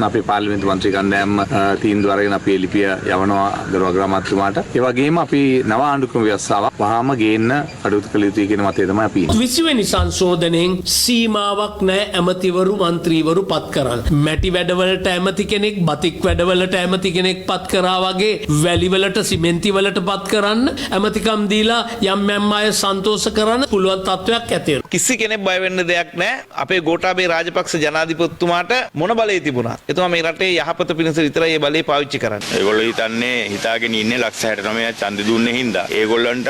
අපේ පාර්ලිමේන්තු මන්ත්‍රී කණ්ඩායම තීන්දුව අරගෙන අපි ලිපිය යවනවා ගරු අග්‍රාමාත්‍යතුමාට. ඒ වගේම අපි නව ආණ්ඩුක්‍රම ව්‍යවස්ථාවක් වහාම ගේන්න කටයුතු කළ යුතුයි කියන මතය තමයි අපි ඉන්නේ. 20 වෙනි සංශෝධනයෙන් සීමාවක් නැහැ ඇමතිවරු මන්ත්‍රීවරු පත් කරන්න. මැටි වැඩවලට ඇමති කෙනෙක්, බතික් වැඩවලට ඇමති කෙනෙක් පත් කරා වගේ වැලිවලට සිමෙන්ති වලට පත් කරන්න ඇමතිකම් දීලා යම් යම් අය සන්තෝෂ කරන්න පුළුවන් තත්වයක් ඇති වෙනවා. කිසි කෙනෙක් බය වෙන්න දෙයක් නැහැ. අපේ ගෝඨාභය රාජපක්ෂ ජනාධිපතිතුමාට මොන බලය තිබුණා? එතුමා මේ රටේ යහපත පිණිස විතරයි මේ බලය පාවිච්චි කරන්නේ. ඒගොල්ලෝ හිතන්නේ හිතාගෙන ඉන්නේ ලක්ෂ 69 ඡන්දෙ දුන්නේ හින්දා. ඒගොල්ලන්ට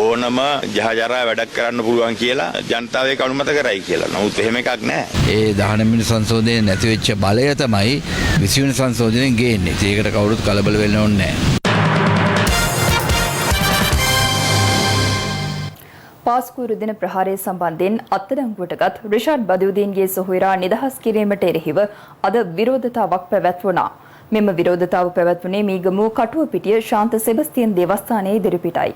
ඕනම ජහජරා වැඩක් කරන්න පුළුවන් කියලා ජනතාව ඒක අනුමත කරයි කියලා. නමුත් එහෙම එකක් නැහැ. ඒ 19 වෙනි සංශෝධනයේ නැති වෙච්ච බලය තමයි 20 වෙනි සංශෝධනයෙන් ගේන්නේ. ඒකට කවුරුත් කලබල වෙන්න ඕනේ නැහැ. පාස්කු දින ප්‍රහාරය සම්බන්ධයෙන් අත්අඩංගුවටගත් රිෂාඩ් බදියුදීන්ගේ සොහොයුරා නිදහස් කිරීමට එරෙහිව අද විරෝධතාවක් පැවැත්වුණා. මෙම විරෝධතාව පැවැත්වුණේ මීගමුව කටුවපිටිය ශාන්ත සෙබස්තියන් දේවස්ථානයේ ඉදිරිපිටයි.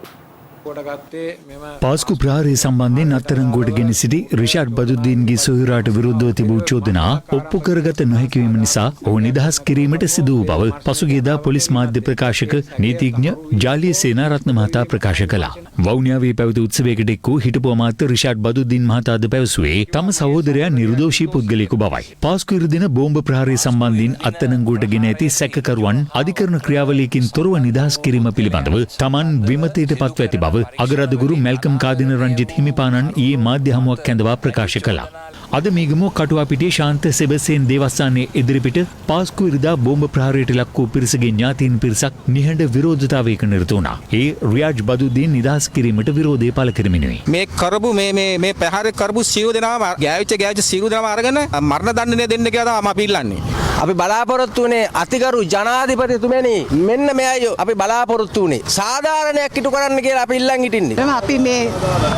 පාස්කු ප්‍රහාරය සම්බන්ධයෙන් අත්අඩංගුවට ගෙන සිටි රිෂාඩ් බදුද්දීන්ගේ සොහොයුරාට විරුද්ධව තිබූ චෝදනා ඔප්පු කරගත නොහැකි වීම නිසා ඔහු නිදහස් කිරීමට සිදු වූ බව පසුගියදා පොලිස් මාධ්‍ය ප්‍රකාශක නීතිඥ ජාලිය සේනාරත්න මහතා ප්‍රකාශ කළා. වවුනියාවේ පැවති උත්සවයකට එක් වූ හිටපු අමාත්‍ය රිෂාඩ් බදුද්දීන් මහතාද පැවසුවේ තම සහෝදරයා නිර්දෝෂී පුද්ගලයෙකු බවයි. පාස්කු දින බෝම්බ ප්‍රහාරය සම්බන්ධයෙන් අත්අඩංගුවට ගෙන ඇති සැකකරුවන් අධිකරණ ක්‍රියාවලියකින් තොරව නිදහස් කිරීම පිළිබඳව තමන් විමතයට පත්ව ඇති බව අගරාදුගුරු මැල්කම් කාදින රංජිත් හිමිපාණන් ඊයේ මාධ්‍ය හමුවක් ඇඳවා ප්‍රකාශ කළා. අද මීගමුව කටුවාපිටිය ශාන්ත සෙබස්තියන් දේවස්ථානයේ ඉදිරිපිට පාස්කු ඉරිදා බෝම්බ ප්‍රහාරයට ලක් වූ පිරිසගේ ඥාතීන් පිරිසක් නිහඬ විරෝධතාවයක නිරත වුණා. ඒ රියාජ් බදුද්දීන් නිදහස් කිරීමට විරෝධය පළ කරමිනුයි. මේ කරපු මේ ප්‍රහාරය කරපු සියලු දෙනාම ගෑවිච්ච සියලු දෙනාම අරගෙන මරණ දඬුවම දෙන්න කියලා තමයි අපි ඉල්ලන්නේ. අපි බලාපොරොත්තු වුණේ අතිගරු ජනාධිපතිතුමනි මෙන්න මෙයයි අපි බලාපොරොත්තු වුණේ. සාධාරණයක් ඉටු කරන්න කියලා අපි ඉල්ලන් හිටින්නේ. අපි මේ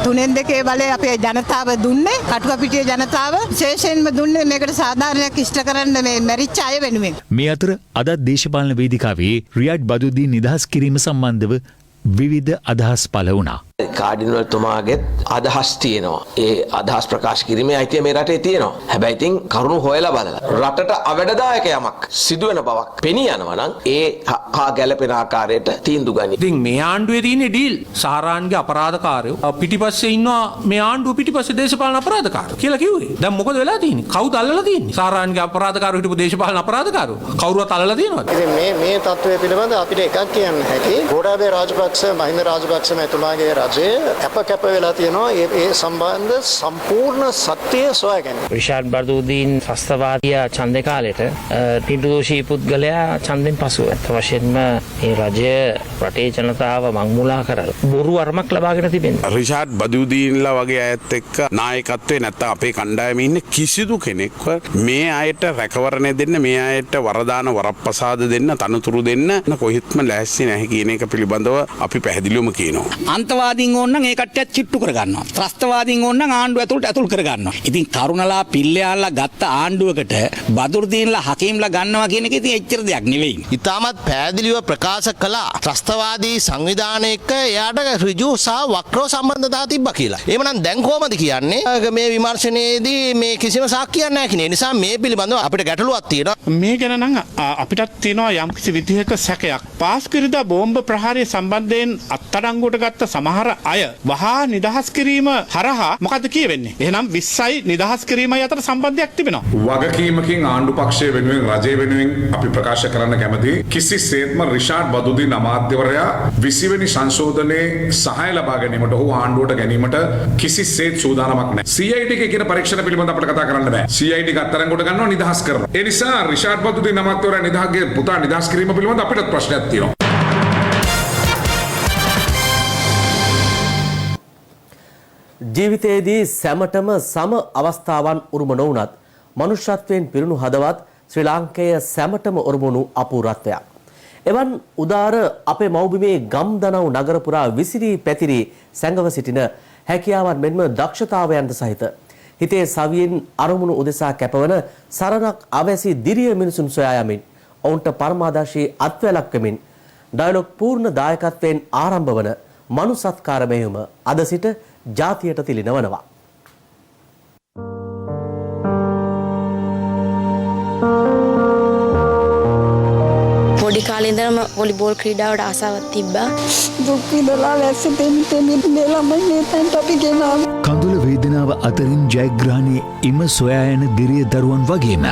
3-2 බලය අපේ ජනතාව දුන්නේ කටුවපිටිය ජනතාව විශේෂයෙන්ම දුන්නේ මේකට සාධාරණයක් ඉෂ්ට කරන්න මේ මැරිච්ච අය වෙනුවෙන්. මේ අතර අදත් දේශපාලන වේදිකාවේ රියාඩ් බදුද්දීන් නිදහස් කිරීම සම්බන්ධව විවිධ අදහස් පළ වුණා. කාඩිනල් තුමාගෙත් අදහස් තියෙනවා. ඒ අදහස් ප්‍රකාශ කිරීමේ අයිතිය මේ රටේ තියෙනවා. හැබැයි ඉතින් කරුණු හොයලා බලලා රටට අවැඩදායක යමක් සිදුවෙන බවක් පෙනී යනවා නම් ඒ හා ගැළපෙන ආකාරයට තීන්දුව ගනි. ඉතින් මේ ආණ්ඩුවේ තියෙන ඩීල් සාරාන්ගේ අපරාධකාරයෝ පිටිපස්සේ ඉන්නවා මේ ආණ්ඩුව පිටිපස්සේ දේශපාලන අපරාධකාරයෝ කියලා කිව්වේ. දැන් මොකද වෙලා තියෙන්නේ? කවුද අල්ලලා තියෙන්නේ? සාරාන්ගේ අපරාධකාරයෝ හිටපු දේශපාලන අපරාධකාරයෝ කවුරුවත් අල්ලලා තියෙනවද? ඉතින් මේ තත්ත්වය පිළිබඳ අපිට එකක් කියන්න හැකි. ගෝඨාභය රාජපක්ෂ මහින්ද රාජපක්ෂ මහතුමාගේ රජය අප වෙලා තියෙනවා ඒ සම්බන්ධ සම්පූර්ණ සත්‍යය සොයාගන්න. රිෂාඩ් බදුද්දීන් ත්‍රස්තවාදී ඡන්දේ කාලෙට නිර්දෝෂී පුද්ගලයා ඡන්දෙන් පසුව වශයෙන්ම මේ රජය රටේ ජනතාව මංමුලා කරලා බොරු වරමක් ලබාගෙන තිබෙනවා. රිෂාඩ් බදුද්දීන්ලා වගේ අයත් එක්ක නායකත්වයේ නැත්නම් අපේ කණ්ඩායමේ ඉන්න කිසිදු කෙනෙක්ව මේ අයට රැකවරණය දෙන්න, මේ අයට වරදාන වරප්‍රසාද දෙන්න, තනතුරු දෙන්න කොහෙත්ම ලෑස්ති නැහැ කියන එක පිළිබඳව අපි පැහැදිලිවම කියනවා. අන්තවාදී ත්‍රස්තවාදීන් ඕන නම් ඒ කට්ටියත් කිට්ටු කර ගන්නවා. ත්‍රස්තවාදීන් ඕන නම් ආණ්ඩුව ඇතුළට ඇතුල් කර ගන්නවා. ඉතින් කරුණලා පිල්ලයාලා ගත්ත ආණ්ඩුවකට බදුර්දීන්ලා හකීම්ලා ගන්නවා කියන එක ඉතින් එච්චර දෙයක් නෙවෙයි. ඉතාමත් පැහැදිලිව ප්‍රකාශ කළා ත්‍රස්තවාදී සංවිධානයක එයාට ඍජු සහ වක්‍රව සම්බන්ධතා තිබ්බා කියලා. එහෙමනම් දැන් කොහමද කියන්නේ මේ විමර්ශනයේදී මේ කිසිම සාක්ෂියක් නැහැ කියන නිසා මේ පිළිබඳව අපිට ගැටලුවක් තියෙනවා. මේ ගැන නම් අපිටත් තියෙනවා යම්කිසි විදිහක සැකයක්. පාස්කිරිදා බෝම්බ ප්‍රහාරය සම්බන්ධයෙන් අත්අඩංගුවට ගත්ත සමහර අය වහා නිදහස් කිරීම හරහා මොකද කියවෙන්නේ? එහෙනම් 20යි නිදහස් කිරීමයි අතර සම්බන්ධයක් තිබෙනවා. වගකීමකින් ආණ්ඩු පක්ෂය වෙනුවෙන් රජය වෙනුවෙන් අපි ප්‍රකාශ කරන්න කැමති කිසිසේත්ම රිෂාඩ් බදුදීන් අමාත්‍යවරයා 20 වෙනි සංශෝධනයේ සහාය ලබා ගැනීමට හෝ ආණ්ඩුවට ගැනීමට කිසිසේත් සූදානමක් නැහැ. CID එකේ කියන පරීක්ෂණ පිළිබඳව අපිට කතා කරන්න බෑ. CID එක අත්අඩංගුවට ගන්නවා නිදහස් කරනවා. ඒ නිසා රිෂාඩ් බදුදීන් අමාත්‍යවරයා නිදහස්ගේ පුතා නිදහස් කිරීම පිළිබඳව අපිට ප්‍රශ්නයක් තියෙනවා. ජීවිතයේදී සැමටම සම අවස්ථාවන් උරුම නොවුනත් මනුෂ්‍යත්වයෙන් පිරුණු හදවත් ශ්‍රී ලාංකේය සැමටම උරුමුණු අපූර්වත්වයක්. එවන් උදාර අපේ මව්බිමේ ගම්දනව් නගර පුරා විසිරී පැතිරී සැඟව සිටින හැකියාවන් මෙන්ම දක්ෂතාවයන්ද සහිත හිතේ සවියෙන් අරමුණු උදෙසා කැපවන සරණක් අවැසි දිරිය මිනිසුන් සොයා යමින් ඔවුන්ට පරමාදර්ශී අත්වැලක් වෙමින් ඩයලොග් පූර්ණ දායකත්වයෙන් ආරම්භ වන මනුසත්කාර මෙහෙයුම අද සිට ජාතියට තිලිනවනවා. පොඩි කාලේ ඉඳන්ම වොලිබෝල් ක්‍රීඩාවට ආසාවක් තිබ්බා. දුක් විඳලා වැස්ස දෙමින් ළමයි මේ තැනට අපි ගෙනාවා. කඳුල වේදනාව අතරින් ජයග්‍රහණයේ ඉම සොයා යන දිරිය දරුවන් වගේම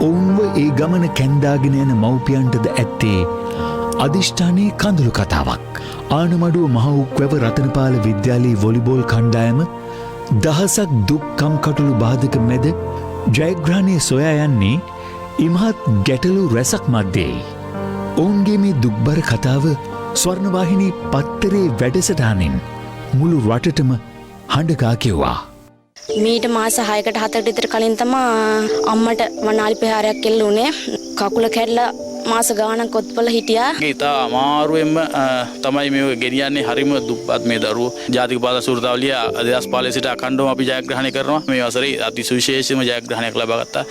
ඔවුන්ව ඒ ගමන කැන්දාගෙන යන මව්පියන්ටද ඇත්තේ අධිෂ්ඨානයේ කඳුළු කතාවක්. ආනමඩුව මහඋක්වැව රතනපාල විද්‍යාලයේ වොලිබෝල් කණ්ඩායම දහසක් දුක් කම්කටොළු බාධක මැද ජයග්‍රහණය සොයා යන්නේ ඉමහත් ගැටලු රැසක් මැද්දේයි. ඔවුන්ගේ මේ දුක්බර කතාව ස්වර්ණවාහිනී පත්තරේ වැඩසටහනින් මුළු රටටම හඬගා කිව්වා. මීට මාස 6කට 7කට විතර කලින් තමයි අම්මට වනාලි ප්‍රහාරයක් එල්ල උනේ. කකුල කැඩලා මාස ගානක් ඔත්පල හිටියා. ඉතා අමාරුවෙන්ම තමයි මේ ගෙනියන්නේ. හරිම දුප්පත් මේ දරුවෝ. ජාතික පාසල් සූරතාවලිය 2005 සිට අඛණ්ඩව අපි ජයග්‍රහණය කරනවා. මේ වසරේ අතිසුවිශේෂීම ජයග්‍රහණයක් ලබා ගත්තා.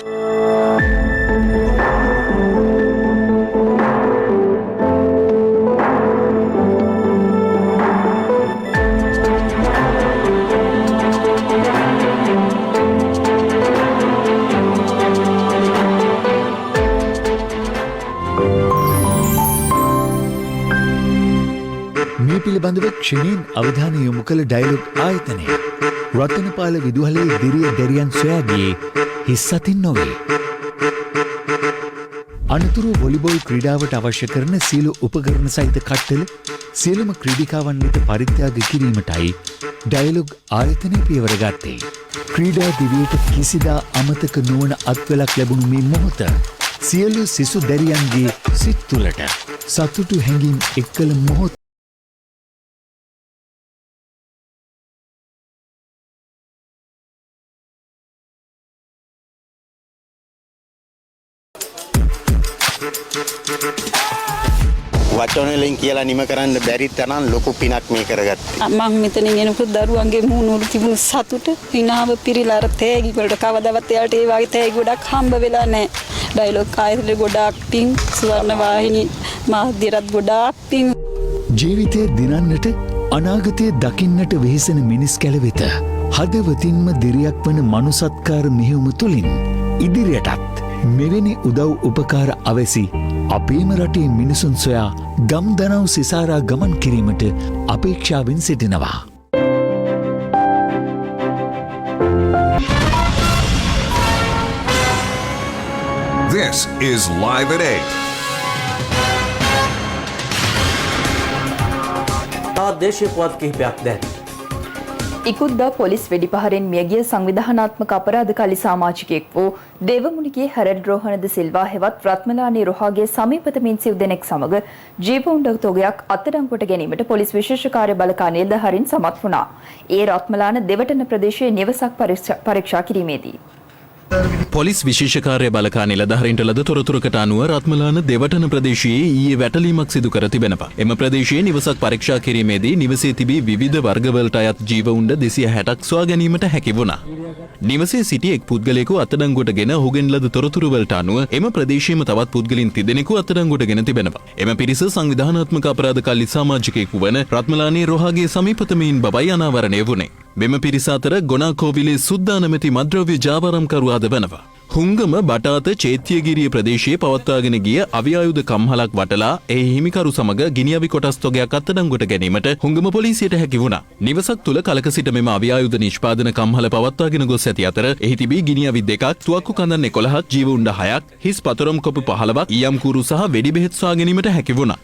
මේ පිළිබඳව ක්ෂණයෙන් අවධානය යොමු කළ ඩයලොග් ආයතනය රතනපාල විදුහලේ දිරිය දැරියන් සොයා ගියේ හිස් අතින් නොවේ. අනතුරු වොලිබෝල් ක්‍රීඩාවට අවශ්‍ය කරන සියලු උපකරණ සහිත කට්ටල සියලුම ක්‍රීඩිකාවන් වෙත පරිත්‍යාග කිරීමටයි ඩයලොග් ආයතනය පියවර ගත්තේ. ක්‍රීඩා දිවියට කිසිදා අමතක නොවන අත්වැලක් ලැබුණු මේ මොහොත සියලු සිසු දැරියන්ගේ සිත් තුළට සතුටු හැඟීම් එක්කල මොහොත වචනවලින් කියලා නිම කරන්න බැරි තරම් ලොකු පිනක් මේ කරගත්තා. මම මෙතනින් එනකොට දරුවන්ගේ මූණවල තිබුණු සතුට හිනාව පිරීලා අර තෑගි වලට කවදාවත් එයාට ඒ වගේ තෑගි ගොඩක් හම්බ වෙලා නැහැ. ඩයලොග් ආයතනයේ ගොඩාක් පිං ස්වර්ණවාහිනී මාධ්‍යරත් ගොඩාක් පිං. ජීවිතයේ දිනන්නට අනාගතයේ දකින්නට වෙහෙසෙන මිනිස් කැලවෙත හදවතින්ම දිරියක් වන මනුසත්කාර මෙහෙයුම තුලින් ඉදිරියටත් මෙවැනි උදව් උපකාර අවැසි අපේම රටේ මිනිසුන් සොයා ගම්දනව් සිසාරා ගමන් කිරීමට අපේක්ෂාවෙන් සිටිනවා. This is Live at 8. දේශීය පුවත් කිහිපයක් දැන්. ඉකුද්දා පොලිස් වෙඩිපහරෙන් මියගිය සංවිධානාත්මක අපරාධකාරී සමාජිකයෙක් වූ දේවමුණිගේ හැරඩ් රෝහණ ද සිල්වා හෙවත් රත්මලානී රෝහාගේ සමීපතමින් සිව් දෙනෙක් සමග ජීපවුන්ඩ තොගයක් අත්අඩංගුවට ගැනීමට පොලිස් විශේෂ කාර්ය බළකා නිලධාරීන් සමත් වුණා. ඒ රත්මලාන දෙවටන ප්‍රදේශයේ නිවසක් පරීක්ෂා කිරීමේදී පොලිස් විශේෂකාර්ය බලකා නිලධාරීන්ට ලද තොරතුරකට අනුව රත්මලාන දෙවටන ප්‍රදේශයේ ඊයේ වැටලීමක් සිදු කර තිබෙනවා. එම ප්‍රදේශයේ නිවසක් පරීක්ෂා කිරීමේදී නිවසේ තිබී විවිධ වර්ගවලට අයත් ජීවඋණ්ඩ 260ක් සොයා ගැනීමට හැකි වුණා. නිවසේ සිටි එක් පුද්ගලයෙකු අත්අඩංගුවටගෙන ඔහුගෙන් ලද තොරතුරු වලට අනුව එම ප්‍රදේශයේම තවත් පුද්ගලයන් තිදෙනෙකු අත්අඩංගුවටගෙන තිබෙනවා. එම පිරිස සංවිධානාත්මක අපරාධ කල්ලි සමාජිකයෙකු වන රත්මලානේ රෝහගේ සමීපතමයින් බවයි අනාවරණය වුණේ. මෙම පිරිස අතර ගොනාකෝවිලේ සුද්දා නැමැති මද්‍රව්‍ය ජාවාරම්කරුවාද වෙනවා. හුංගම බටාත චේත්‍යගිරිය ප්‍රදේශයේ පවත්වාගෙන ගිය අවියායුධ කම්හලක් වටලා එහි හිමිකරු සමග ගිනිඅවි කොටස් තොගයක් අත්අඩංගුවට ගැනීමට හුංගම පොලිසියට හැකි වුණා. නිවසක් තුල කලක සිට මෙම අවියායුධ නිෂ්පාදන කම්හල පවත්වාගෙන ගොස් ඇති අතර එහි තිබී ගිනිඅවි 2ක්, තුවක්කු කඳන් 11ක්, ජීවඋණ්ඩ 6ක්, හිස් පතරම් කොපු 15ක්, ඊයම් කූරු සහ වෙඩි බෙහෙත් සොයා ගැනීමට හැකි වුණා.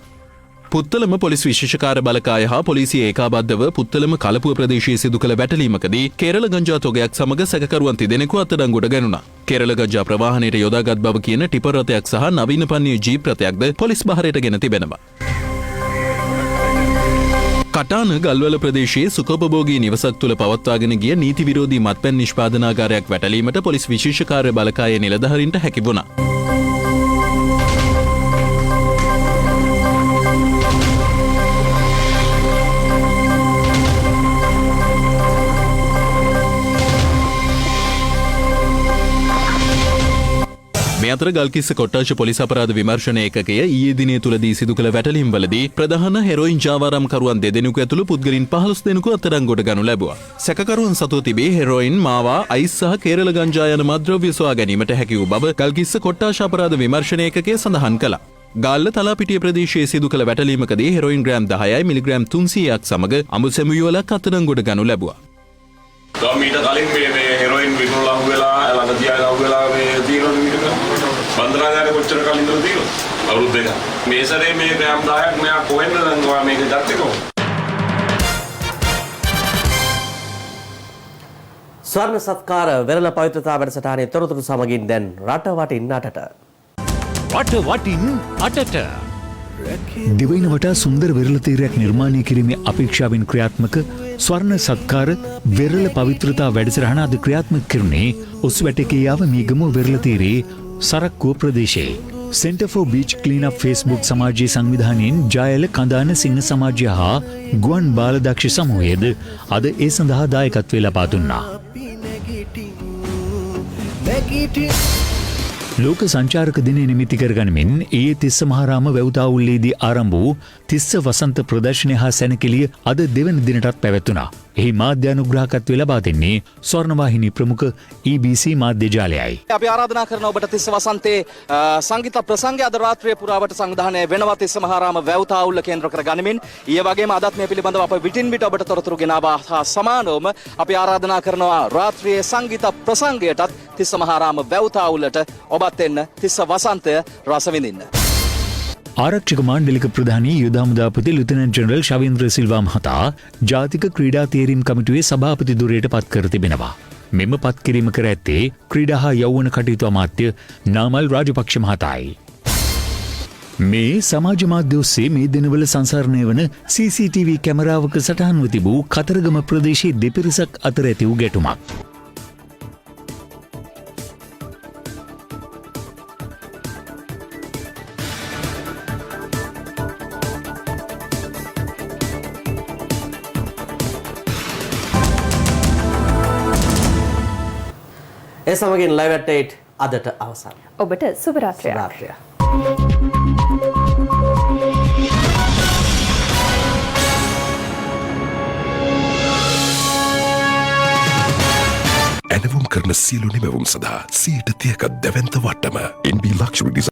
පුත්තලම පොලිස් විශේෂකාර්ය බලකාය හා පොලිසිය ඒකාබද්ධව පුත්තලම කලපුව ප්‍රදේශයේ සිදු කළ වැටලීමකදී කේරළ ගංජා තොගයක් සමග සැකකරුවන් තිදෙනෙකු අත්අඩංගුවට ගැනුණා. කේරළ ගංජා ප්‍රවාහනයට යොදාගත් බව කියන ටිපර් රථයක් සහ නවීන පන්නේ ජීප් රථයක්ද පොලිස් බහරයට ගෙන තිබෙනවා. කටාන ගල්වල ප්‍රදේශයේ සුඛෝපභෝගී නිවසක් තුළ පවත්වාගෙන ගිය නීති විරෝධී මත්පැන් නිෂ්පාදනාගාරයක් වැටලීමට පොලිස් විශේෂකාර්ය බලකායේ නිලධාරීන්ට හැකි වුණා. මේ අතර ගල්කිස්ස කොට්ටාශ පොලිස් අපරාධ විමර්ශන ඒකකය ඊයේ දිනේ තුලදී සිදු කළ වැටලීම්වලදී ප්‍රධාන හෙරොයින් ජාවාරම්කරුවන් දෙදෙනෙකු ඇතුළු පුද්ගලයන් 15 දෙනෙකු අත්අඩංගුවට ගනු ලැබුවා. සැකකරුවන් සතුව තිබේ හෙරොයින්, මාවා, අයිස් සහ කේරළ ගංජා යන මත්ද්‍රව්‍ය සොයා ගැනීමට හැකි වූ බව ගල්කිස්ස කොට්ටාශ අපරාධ විමර්ශන ඒකකය සඳහන් කළා. ගාල්ල තලාපිටිය ප්‍රදේශයේ සිදු කළ වැටලීමකදී හෙරොයින් ග්‍රෑම් 10යි මිලිග්‍රෑම් 300ක් සමග අඹ සැමියුවලක් අත්අඩංගුවට ගනු ලැබුවා. මීට කලින් මේ හෙරොයින් විකුණලා අහුවෙලා ළඟ තියාගෙන අහුවෙලා මේ තියෙනවා මීට බන්දරාජානේ කොච්චර කලින් ඉඳලා තියෙනවා අවුරුදු දෙකක් මේ සැරේ මේ ග්‍රෑම් 10ක් මෙයා කොහෙන්ද දැන් ඔයා මේක ගත්තේ කොහොමද? ස්වර්ණ සත්කාර වෙරළ පවිත්‍රතා වැඩසටහනේ තොරතුරු සමගින් දැන් රට වටින් අටට. රට වටින් අටට. දිවයින වටා සුන්දර වෙරළ තීරයක් නිර්මාණය කිරීමේ අපේක්ෂාවෙන් ක්‍රියාත්මක ස්වර්ණ සත්කාර වෙරළ පවිත්‍රතා වැඩසටහන අද ක්‍රියාත්මක කෙරුණේ ඔස්වැටකේ යාව මීගමුව වෙරළ තීරයේ සරක්කුව ප්‍රදේශයේ. Center for Beach Cleanup Facebook සමාජයේ සංවිධානයෙන් ජයල කඳාන සිංහ සමාජය හා ගුවන් බාලදක්ෂ සමූහයද අද ඒ සඳහා දායකත්වය ලබා දුන්නා. ලෝක සංචාරක දිනය නිමිති කරගනිමින් ඊයේ තිස්ස මහාරාම වැව්තාවුල්ලේදී ආරම්භ වූ තිස්ස වසන්ත ප්‍රදර්ශනය හා සැනකෙළිය අද දෙවන දිනටත් පැවැත්වුණා. එහි මාධ්‍ය අනුග්‍රහකත්වය ලබා දෙන්නේ ස්වර්ණවාහිනී ප්‍රමුඛ EBC මාධ්‍ය ජාලයයි. අපි ආරාධනා කරන ඔබට තිස්ස වසන්තේ සංගීත ප්‍රසංගය අද රාත්‍රියේ පුරාවට සංවිධානය වෙනවා තිස්ස මහාරාම වැව්තාවුල්ල කේන්ද්‍ර කර ගනිමින්. ඊයේ වගේම අදත් මේ පිළිබඳව අප විටින් විට ඔබට තොරතුරු ගෙනාවා හා සමානවම අපි ආරාධනා කරනවා රාත්‍රියේ සංගීත ප්‍රසංගයටත් තිස්ස මහාරාම වැව්තාවුල්ලට ඔබත් එන්න තිස්ස වසන්තය රස විඳින්න. ආරක්ෂක මාණ්ඩලික ප්‍රධානී යුද හමුදාපති ලුතනන්ට් ජනරල් ශවීන්ද්‍ර සිල්වා මහතා ජාතික ක්‍රීඩා තේරීම් කමිටුවේ සභාපති ධුරයට පත් කර තිබෙනවා. මෙම පත් කිරීම කර ඇත්තේ ක්‍රීඩා හා යෞවන කටයුතු අමාත්‍ය නාමල් රාජපක්ෂ මහතායි. මේ සමාජ මාධ්‍ය ඔස්සේ මේ දිනවල සංසරණය වන CCTV කැමරාවක සටහන්ව තිබූ කතරගම ප්‍රදේශයේ දෙපිරිසක් අතර ඇති වූ ගැටුමක්. ඒ සමගින් ලයිව් ඇට් 8 අදට අවසන්. ඔබට සුබ රාත්‍රියක්. ඇනවුම් කරන සියලු නිමැවුම් සඳහා 30% දැවැන්ත වට්ටම NB Luxury Design